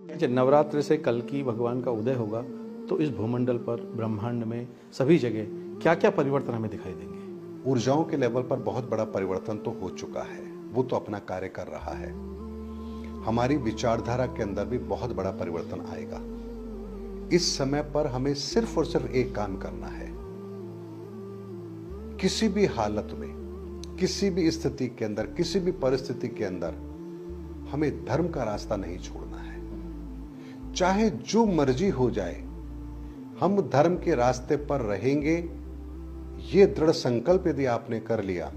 जब नवरात्र से कल की भगवान का उदय होगा तो इस भूमंडल पर ब्रह्मांड में सभी जगह क्या क्या परिवर्तन हमें दिखाई देंगे। ऊर्जाओं के लेवल पर बहुत बड़ा परिवर्तन तो हो चुका है, वो तो अपना कार्य कर रहा है। हमारी विचारधारा के अंदर भी बहुत बड़ा परिवर्तन आएगा। इस समय पर हमें सिर्फ और सिर्फ एक काम करना है। किसी भी हालत में, किसी भी स्थिति के अंदर, किसी भी परिस्थिति के अंदर हमें धर्म का रास्ता नहीं छोड़ना है। चाहे जो मर्जी हो जाए, हम धर्म के रास्ते पर रहेंगे। ये दृढ़ संकल्प यदि आपने कर लिया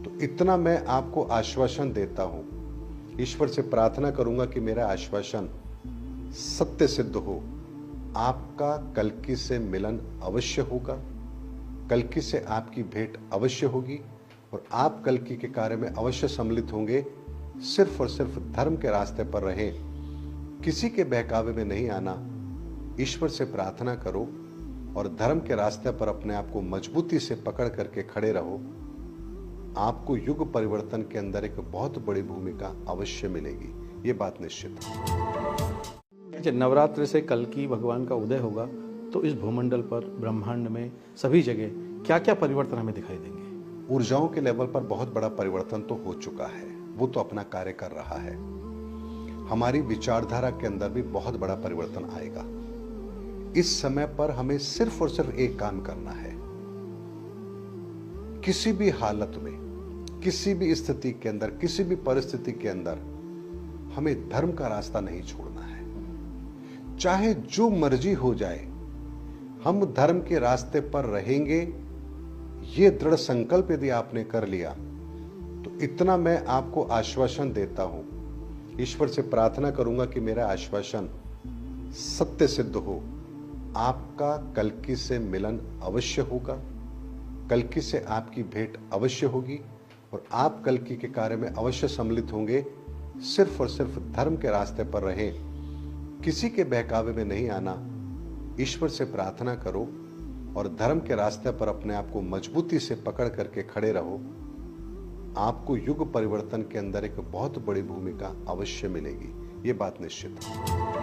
तो इतना मैं आपको आश्वासन देता हूं, ईश्वर से प्रार्थना करूंगा कि मेरा आश्वासन सत्य सिद्ध हो। आपका कल्कि से मिलन अवश्य होगा, कल्कि से आपकी भेंट अवश्य होगी और आप कल्कि के कार्य में अवश्य सम्मिलित होंगे। सिर्फ और सिर्फ धर्म के रास्ते पर रहें, किसी के बहकावे में नहीं आना। ईश्वर से प्रार्थना करो और धर्म के रास्ते पर अपने आप को मजबूती से पकड़ करके खड़े रहो। आपको युग परिवर्तन के अंदर एक बहुत बड़ी भूमिका अवश्य मिलेगी, ये बात निश्चित है। जब नवरात्र से कल की भगवान का उदय होगा तो इस भूमंडल पर ब्रह्मांड में सभी जगह क्या क्या परिवर्तन हमें दिखाई देंगे। ऊर्जाओं के लेवल पर बहुत बड़ा परिवर्तन तो हो चुका है, वो तो अपना कार्य कर रहा है। हमारी विचारधारा के अंदर भी बहुत बड़ा परिवर्तन आएगा। इस समय पर हमें सिर्फ और सिर्फ एक काम करना है। किसी भी हालत में, किसी भी स्थिति के अंदर, किसी भी परिस्थिति के अंदर हमें धर्म का रास्ता नहीं छोड़ना है। चाहे जो मर्जी हो जाए, हम धर्म के रास्ते पर रहेंगे। ये दृढ़ संकल्प यदि आपने कर लिया तो इतना मैं आपको आश्वासन देता हूं, ईश्वर से प्रार्थना करूंगा कि मेरा आश्वासन सत्य सिद्ध हो। आपका कल्कि से मिलन अवश्य होगा, कल्कि से आपकी भेंट अवश्य होगी और आप कल्कि के कार्य में अवश्य सम्मिलित होंगे। सिर्फ और सिर्फ धर्म के रास्ते पर रहें, किसी के बहकावे में नहीं आना। ईश्वर से प्रार्थना करो और धर्म के रास्ते पर अपने आप को मजबूती से पकड़ करके खड़े रहो। आपको युग परिवर्तन के अंदर एक बहुत बड़ी भूमिका अवश्य मिलेगी, ये बात निश्चित है।